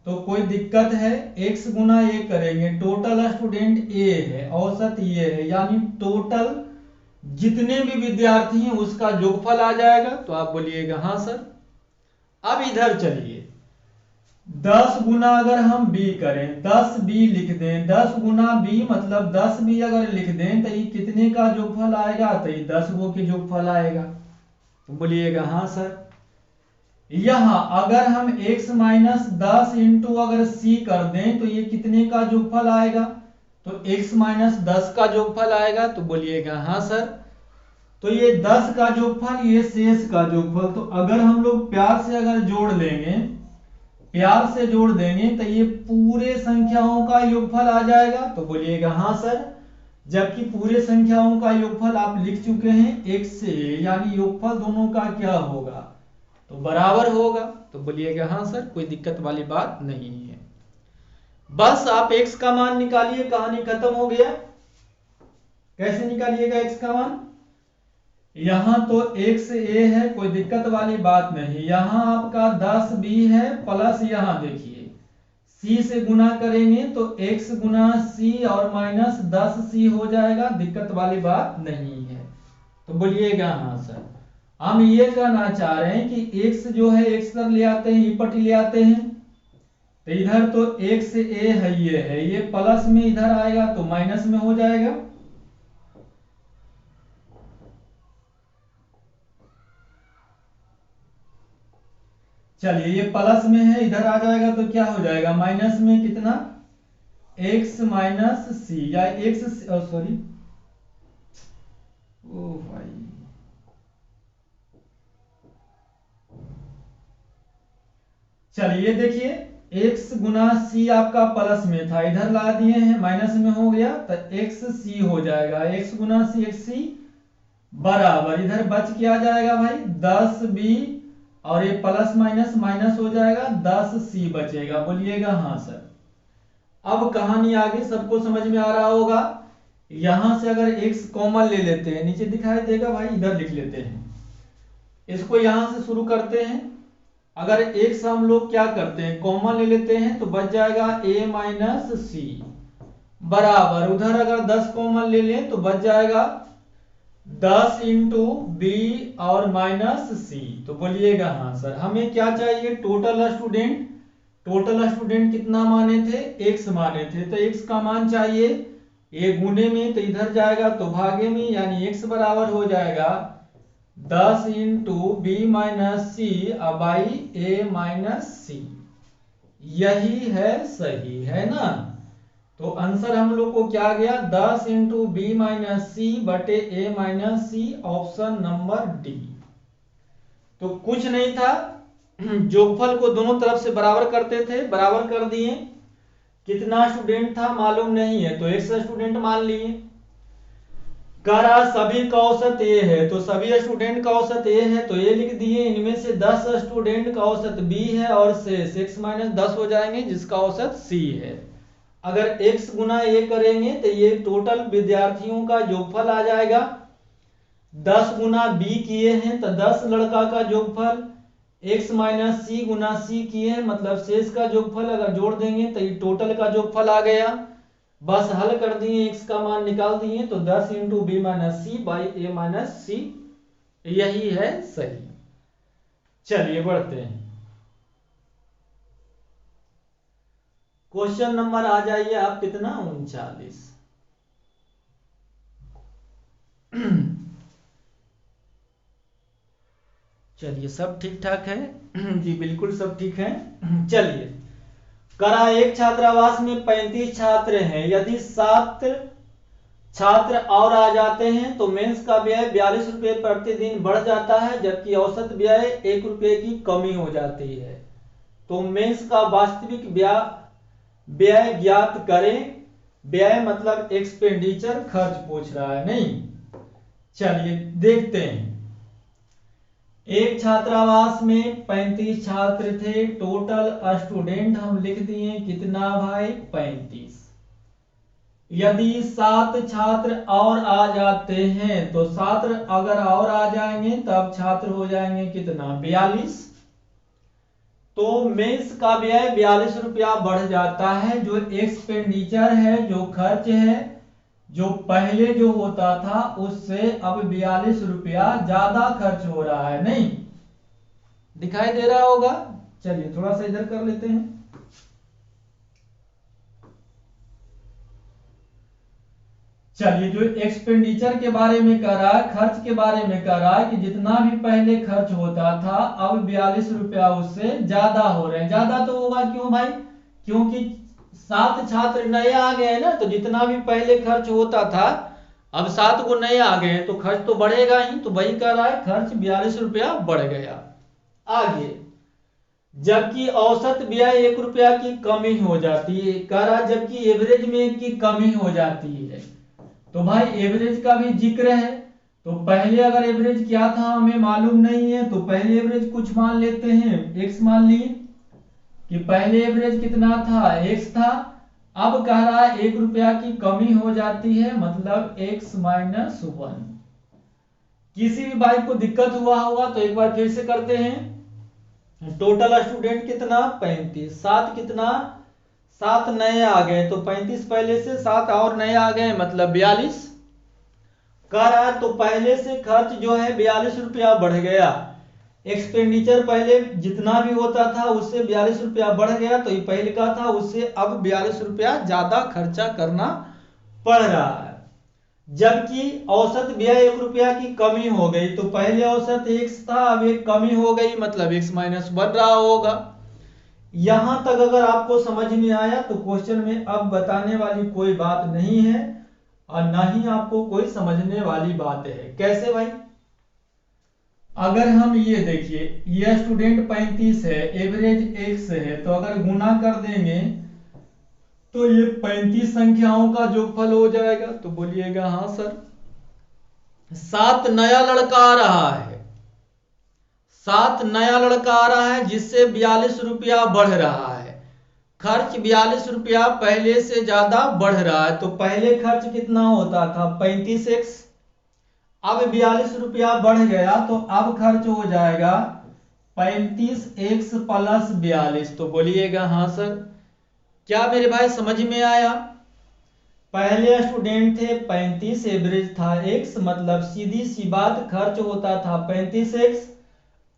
तो कोई दिक्कत है, x गुना a करेंगे, टोटल स्टूडेंट a है, औसत ये है, यानी टोटल जितने भी विद्यार्थी हैं उसका योगफल आ जाएगा। तो आप बोलिएगा हाँ सर। अब इधर चलिए, 10 गुना अगर हम b करें, 10 b लिख दें, 10 गुना b मतलब 10 b अगर लिख दें तो ये कितने का योगफल आएगा, तो ये 10 गो के योगफल आएगा। तो बोलिएगा हाँ सर। यहां अगर हम x माइनस 10 इंटू अगर c कर दें तो ये कितने का योगफल आएगा, तो x माइनस 10 का योगफल आएगा। तो बोलिएगा हाँ सर। तो ये 10 का योगफल, ये शेष का योगफल, तो अगर हम लोग प्यार से अगर जोड़ लेंगे, प्यार से जोड़ देंगे तो ये पूरे संख्याओं का योगफल आ जाएगा। तो बोलिएगा हाँ सर। जबकि पूरे संख्याओं का योगफल आप लिख चुके हैं x से, यानी योगफल दोनों का क्या होगा, तो बराबर होगा। तो बोलिएगा हाँ सर, कोई दिक्कत वाली बात नहीं है। बस आप x का मान निकालिए, कहानी खत्म हो गया। कैसे निकालिएगा x का मान, यहां तो x a है, कोई दिक्कत वाली बात नहीं। यहां आपका 10 b है प्लस, यहां देखिए c से गुना करेंगे तो x गुना c और माइनस 10 c हो जाएगा, दिक्कत वाली बात नहीं है। तो बोलिएगा हाँ सर। हम ये कहना चाह रहे हैं कि x जो है x इधर ले आते हैं, इपट ले आते हैं, तो इधर तो x a है, ये प्लस में इधर आएगा तो माइनस में हो जाएगा। चलिए ये प्लस में है, इधर आ जाएगा तो क्या हो जाएगा, माइनस में कितना, x माइनस सी, या x, सॉरी ओ भाई, चलिए देखिए x गुना c आपका प्लस में था, इधर ला दिए हैं माइनस में हो गया, तो x c हो जाएगा, x गुना c x c बराबर, इधर बच क्या जाएगा भाई 10 b और ये प्लस माइनस माइनस हो जाएगा, 10 c बचेगा। बोलिएगा हाँ सर। अब कहानी आगे सबको समझ में आ रहा होगा। यहां से अगर x कॉमन ले लेते हैं, नीचे दिखाई देगा भाई, इधर लिख लेते हैं, इसको यहां से शुरू करते हैं। अगर x हम लोग क्या करते हैं, कॉमन ले लेते हैं तो बच जाएगा a माइनस सी बराबर, उधर अगर 10 कॉमन ले लें तो बच जाएगा 10 इंटू बी और माइनस सी। तो बोलिएगा हाँ सर। हमें क्या चाहिए, टोटल स्टूडेंट, टोटल स्टूडेंट कितना माने थे, x माने थे, तो x का मान चाहिए, ये गुने में तो इधर जाएगा तो भागे में, यानी x बराबर हो जाएगा 10 into b minus c by a minus c. यही है सही, है ना। तो आंसर हम लोग को क्या गया, 10 इंटू बी माइनस सी बटे ए माइनस सी, ऑप्शन नंबर डी। तो कुछ नहीं था, योगफल को दोनों तरफ से बराबर करते थे, बराबर कर दिए। कितना स्टूडेंट था मालूम नहीं है तो x स्टूडेंट मान लिए। कह रहा सभी का औसत ए है, तो सभी स्टूडेंट का औसत ए है तो ए लिख दिए। इनमें से 10 स्टूडेंट का औसत बी है और शेष x माइनस 10 हो जाएंगे जिसका औसत सी है। अगर x गुना a करेंगे तो ये टोटल विद्यार्थियों का योगफल आ जाएगा। 10 गुना b किए हैं तो 10 लड़का का योगफल, x माइनस सी गुना सी किए हैं मतलब शेष का योगफल, अगर जोड़ देंगे तो ये टोटल का योगफल आ गया। बस हल कर दिए, x का मान निकाल दिए, तो 10 into b minus c by a minus c, यही है सही। चलिए बढ़ते हैं, क्वेश्चन नंबर आ जाइए आप कितना, 39। चलिए सब ठीक ठाक है जी, बिल्कुल सब ठीक है। चलिए, करा एक छात्रावास में 35 छात्र हैं, यदि 7 छात्र और आ जाते हैं तो मेंस का व्यय 42 रुपये प्रतिदिन बढ़ जाता है, जबकि औसत व्यय 1 रुपये की कमी हो जाती है। तो मेंस का वास्तविक व्यय ज्ञात करें। व्यय मतलब एक्सपेंडिचर, खर्च पूछ रहा है नहीं। चलिए देखते हैं, एक छात्रावास में 35 छात्र थे, टोटल स्टूडेंट हम लिख दिए कितना भाई, 35। यदि 7 छात्र और आ जाते हैं, तो 7 अगर और आ जाएंगे तब छात्र हो जाएंगे कितना, 42। तो मेंस का व्यय 42 रुपया बढ़ जाता है। जो एक्सपेंडिचर है, जो खर्च है, जो पहले जो होता था उससे अब 42 रुपया ज्यादा खर्च हो रहा है, नहीं दिखाई दे रहा होगा। चलिए थोड़ा सा इधर कर लेते हैं। चलिए, जो एक्सपेंडिचर के बारे में कह रहा है, खर्च के बारे में कह रहा है कि जितना भी पहले खर्च होता था अब 42 रुपया उससे ज्यादा हो रहे हैं। ज्यादा तो होगा क्यों भाई, क्योंकि 7 छात्र नए आ गए हैं ना, तो जितना भी पहले खर्च होता था अब 7 को नए आ गए हैं तो खर्च तो बढ़ेगा ही। तो वही कह रहा है खर्च 42 रुपया बढ़ गया। आगे, जबकि औसत व्यय 1 रुपया की कमी हो जाती है, कह रहा जबकि एवरेज में की कमी हो जाती है। तो भाई एवरेज का भी जिक्र है, तो पहले अगर एवरेज क्या था हमें मालूम नहीं है, तो पहले एवरेज कुछ मान लेते हैं, x मान लिए कि पहले एवरेज कितना था, x था। अब कह रहा है 1 रुपया की कमी हो जाती है, मतलब x माइनस 1। किसी भी भाई को दिक्कत हुआ होगा तो एक बार फिर से करते हैं। टोटल स्टूडेंट कितना, 35। 7 कितना, 7 नए आ गए, तो 35 पहले से 7 और नए आ गए, मतलब 42 कर रहा है। तो पहले से खर्च जो है 42 रुपया बढ़ गया। एक्सपेंडिचर पहले जितना भी होता था उससे 42 रुपया बढ़ गया, तो ये पहले का था उससे अब 42 रुपया ज्यादा खर्चा करना पड़ रहा है। जबकि औसत व्यय 1 रुपया की कमी हो गई, तो पहले औसत x था, अब एक कमी हो गई, मतलब x माइनस बढ़ रहा होगा। यहां तक अगर आपको समझ में आया तो क्वेश्चन में अब बताने वाली कोई बात नहीं है और ना ही आपको कोई समझने वाली बात है। कैसे भाई, अगर हम ये देखिए, ये स्टूडेंट 35 है, एवरेज x है, तो अगर गुना कर देंगे तो ये 35 संख्याओं का जोगफल हो जाएगा। तो बोलिएगा हाँ सर। 7 नया लड़का आ रहा है, 7 नया लड़का आ रहा है जिससे 42 रुपया बढ़ रहा है। खर्च 42 रुपया पहले से ज्यादा बढ़ रहा है। तो पहले खर्च कितना होता था, 35x, अब 42 रुपया बढ़ गया, तो अब खर्च हो जाएगा 35x प्लस 42। तो बोलिएगा हाँ सर। क्या मेरे भाई समझ में आया। पहले स्टूडेंट थे 35, एवरेज था x, मतलब सीधी सी बात खर्च होता था 35x।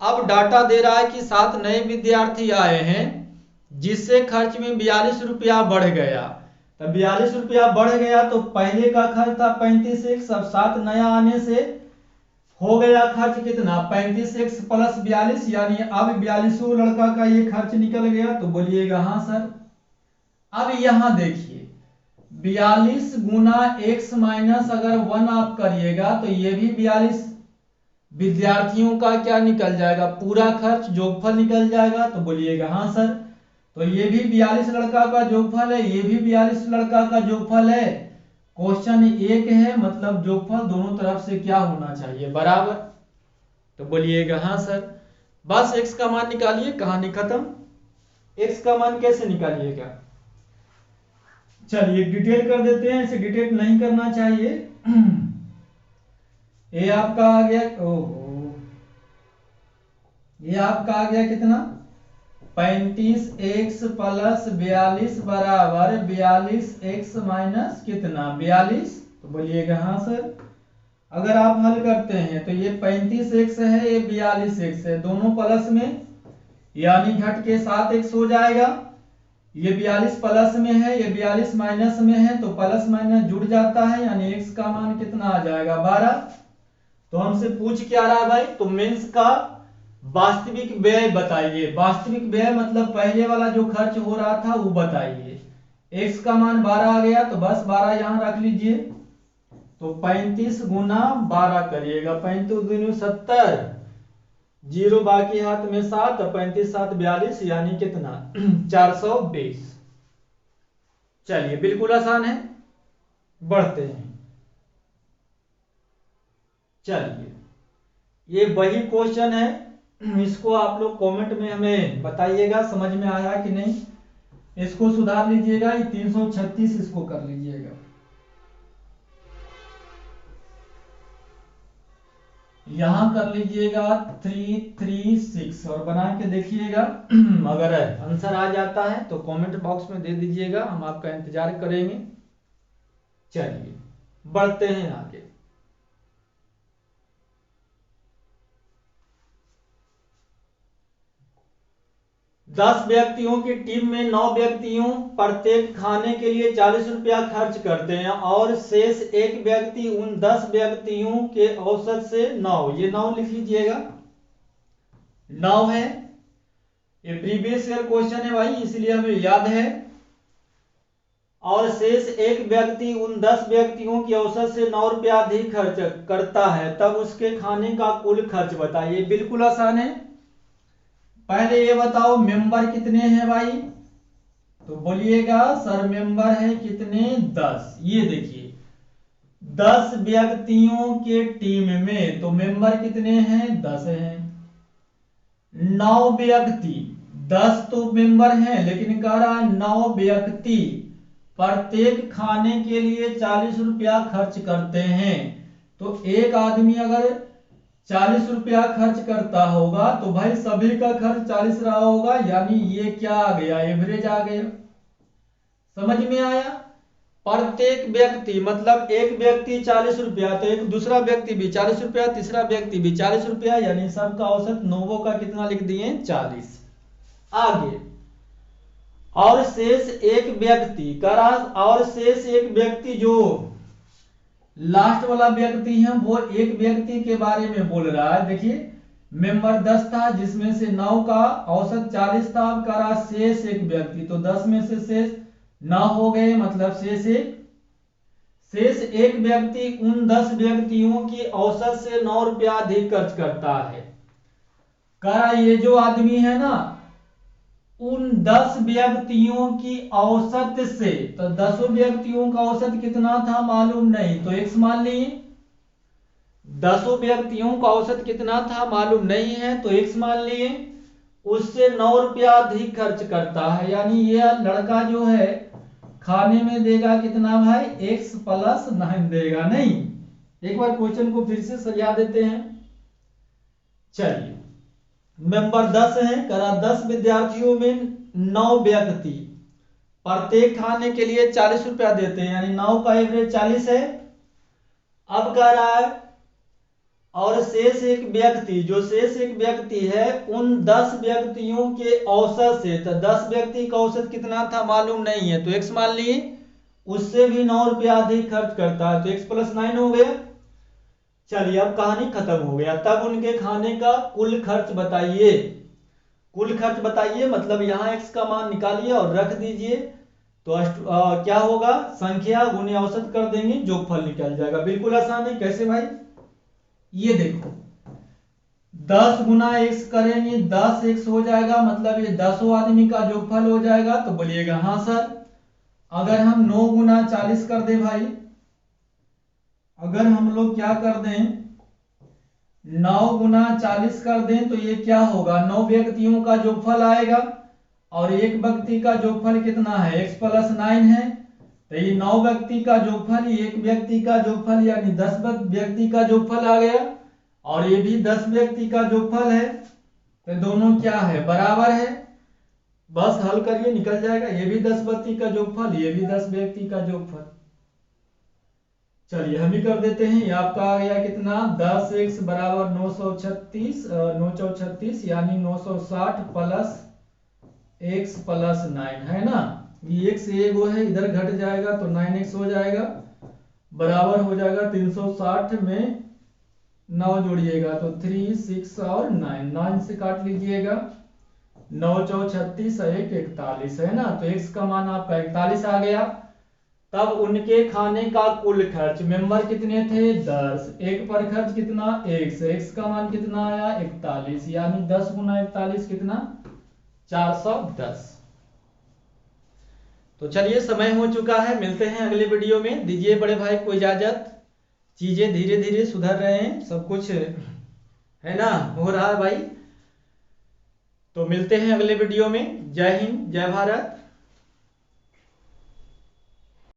अब डाटा दे रहा है कि 7 नए विद्यार्थी आए हैं जिससे खर्च में 42 रुपया बढ़ गया। तो 42 रुपया बढ़ गया, तो पहले का खर्च था 35x, अब 7 नया आने से हो गया खर्च कितना, 35x प्लस 42, यानी अब 42 लड़का का ये खर्च निकल गया। तो बोलिएगा हाँ सर। अब यहां देखिए, 42 गुना x माइनस अगर 1 आप करिएगा तो ये भी 42 विद्यार्थियों का क्या निकल जाएगा, पूरा खर्च जोगफल निकल जाएगा। तो बोलिएगा हाँ सर। तो ये भी 42 लड़का का जोगफल है, ये भी 42 लड़का का जोगफल है। क्वेश्चन एक है, मतलब जोगफल दोनों तरफ से क्या होना चाहिए, बराबर। तो बोलिएगा हाँ सर। बस x का मान निकालिए, कहानी खत्म। x का मान कैसे निकालिएगा, चलिए डिटेल कर देते हैं, इसे डिटेल नहीं करना चाहिए। ये आपका आ गया, ओहो, ये आपका आ गया कितना, 35x प्लस 42 बराबर 42x माइनस कितना 42। तो बोलिएगा हाँ सर। अगर आप हल करते हैं तो ये 35x है, ये 42x है, दोनों प्लस में यानी घट के 7x हो जाएगा। ये 42 प्लस में है, ये 42 माइनस में है, तो प्लस माइनस जुड़ जाता है यानी x का मान कितना आ जाएगा 12। तो हमसे पूछ क्या रहा है भाई, तो मेंस का वास्तविक व्यय बताइए। वास्तविक व्यय मतलब पहले वाला जो खर्च हो रहा था वो बताइए। x का मान 12 आ गया तो बस 12 यहां रख लीजिए। तो 35 गुना 12 करिएगा, 35 दूनी 70, जीरो बाकी हाथ में 7, 35 7 42 यानी कितना 420। चलिए बिल्कुल आसान है, बढ़ते हैं। चलिए ये वही क्वेश्चन है, इसको आप लोग कमेंट में हमें बताइएगा समझ में आया कि नहीं। इसको सुधार लीजिएगा, ये 336 इसको कर लीजिएगा। यहां कर लीजिएगा 336 और बना के देखिएगा। अगर आंसर आ जाता है तो कमेंट बॉक्स में दे दीजिएगा, हम आपका इंतजार करेंगे। चलिए बढ़ते हैं आगे। 10 व्यक्तियों की टीम में 9 व्यक्तियों प्रत्येक खाने के लिए 40 रुपया खर्च करते हैं और शेष एक व्यक्ति उन 10 व्यक्तियों के औसत से 9, ये 9 लिख लीजिएगा, 9 है। ये प्रीवियस ईयर क्वेश्चन है भाई, इसलिए हमें याद है। और शेष एक व्यक्ति उन 10 व्यक्तियों की औसत से 9 रुपया अधिक खर्च करता है, तब उसके खाने का कुल खर्च बताइए। बिल्कुल आसान है। पहले ये बताओ मेंबर कितने हैं भाई, तो बोलिएगा सर मेंबर है कितने 10। ये देखिए 10 व्यक्तियों के टीम में तो मेंबर कितने हैं 10 हैं। 9 व्यक्ति, 10 तो मेंबर हैं लेकिन कह रहा है 9 व्यक्ति प्रत्येक खाने के लिए 40 रुपया खर्च करते हैं। तो एक आदमी अगर 40 रुपया खर्च करता होगा तो भाई सभी का खर्च 40 रहा होगा, यानी ये क्या आ गया एवरेज आ गया। समझ में आया। प्रत्येक व्यक्ति मतलब एक व्यक्ति 40 रुपया तो एक दूसरा व्यक्ति भी 40 रुपया, तीसरा व्यक्ति भी 40 रुपया, यानी सबका औसत नोवो का कितना लिख दिए 40। आगे और शेष एक व्यक्ति करा, और शेष एक व्यक्ति जो लास्ट वाला व्यक्ति है वो एक व्यक्ति के बारे में बोल रहा है। देखिए मेंबर 10 था जिसमें से 9 का औसत 40 था, अब करा शेष एक व्यक्ति, तो 10 में से शेष 9 हो गए, मतलब शेष एक व्यक्ति उन 10 व्यक्तियों की औसत से 9 रुपया अधिक खर्च करता है। करा ये जो आदमी है ना उन 10 व्यक्तियों की औसत से, तो 10 व्यक्तियों का औसत कितना था मालूम नहीं, तो x मान लिए। 10 व्यक्तियों का औसत कितना था मालूम नहीं है तो x मान लिए, उससे 9 रुपया अधिक खर्च करता है, यानी ये लड़का जो है खाने में देगा कितना भाई x प्लस 9 देगा। नहीं, एक बार क्वेश्चन को फिर से सरिया देते हैं। चलिए मेंबर 10 है, करा 10 विद्यार्थियों में 9 व्यक्ति प्रत्येक खाने के लिए 40 रुपया देते हैं, यानी 9 का एवरेज 40 है। अब कह रहा है और शेष एक व्यक्ति, जो शेष एक व्यक्ति है उन 10 व्यक्तियों के औसत से, तो 10 व्यक्ति का औसत कितना था मालूम नहीं है तो x मान लिए, उससे भी 9 रुपया अधिक खर्च करता है, तो x प्लस 9 हो गया। चलिए अब कहानी खत्म हो गया। तब उनके खाने का कुल खर्च बताइए। कुल खर्च बताइए मतलब यहाँ x का मान निकालिए और रख दीजिए, तो क्या होगा संख्या गुने औसत कर देंगे, जोगफल निकल जाएगा। बिल्कुल आसान है। कैसे भाई, ये देखो 10 गुना x करेंगे 10x हो जाएगा, मतलब ये 10 आदमी का जोगफल हो जाएगा। तो बोलिएगा हाँ सर। अगर हम 9 गुना 40 कर दे भाई, अगर हम लोग क्या कर दें 9 गुना 40 कर दें तो ये क्या होगा 9 व्यक्तियों का जोगफल आएगा, और एक व्यक्ति का जोगफल कितना है x प्लस 9 है, तो ये 9 व्यक्ति का जोगफल, एक व्यक्ति का जोगफल यानी 10 व्यक्ति का जोगफल आ गया, और ये भी 10 व्यक्ति का जोगफल है, तो दोनों क्या है बराबर है। बस हल करिए, निकल जाएगा। ये भी 10 व्यक्ति का जोगफल, ये भी 10 व्यक्ति का जोगफल। चलिए हम ही कर देते हैं। ये आपका आ गया कितना, 10x बराबर 936, 936 यानी 960 प्लस x प्लस 9 है ना। ये x ये वो है, इधर घट जाएगा तो 9x हो जाएगा, बराबर हो जाएगा 360 में 9 जोड़िएगा तो 3, 6 और 9, 9 से काट लीजिएगा, 9 चौ 36 1 41 है ना। तो x का मान आपका 41 आ गया। तब उनके खाने का कुल खर्च, मेंबर कितने थे 10, एक पर खर्च कितना x का मान कितना आया 41, यानी 10 गुना 41 कितना 410। तो चलिए समय हो चुका है, मिलते हैं अगले वीडियो में। दीजिए बड़े भाई को इजाजत। चीजें धीरे धीरे सुधर रहे हैं, सब कुछ है ना, हो रहा है भाई। तो मिलते हैं अगले वीडियो में। जय हिंद, जय भारत।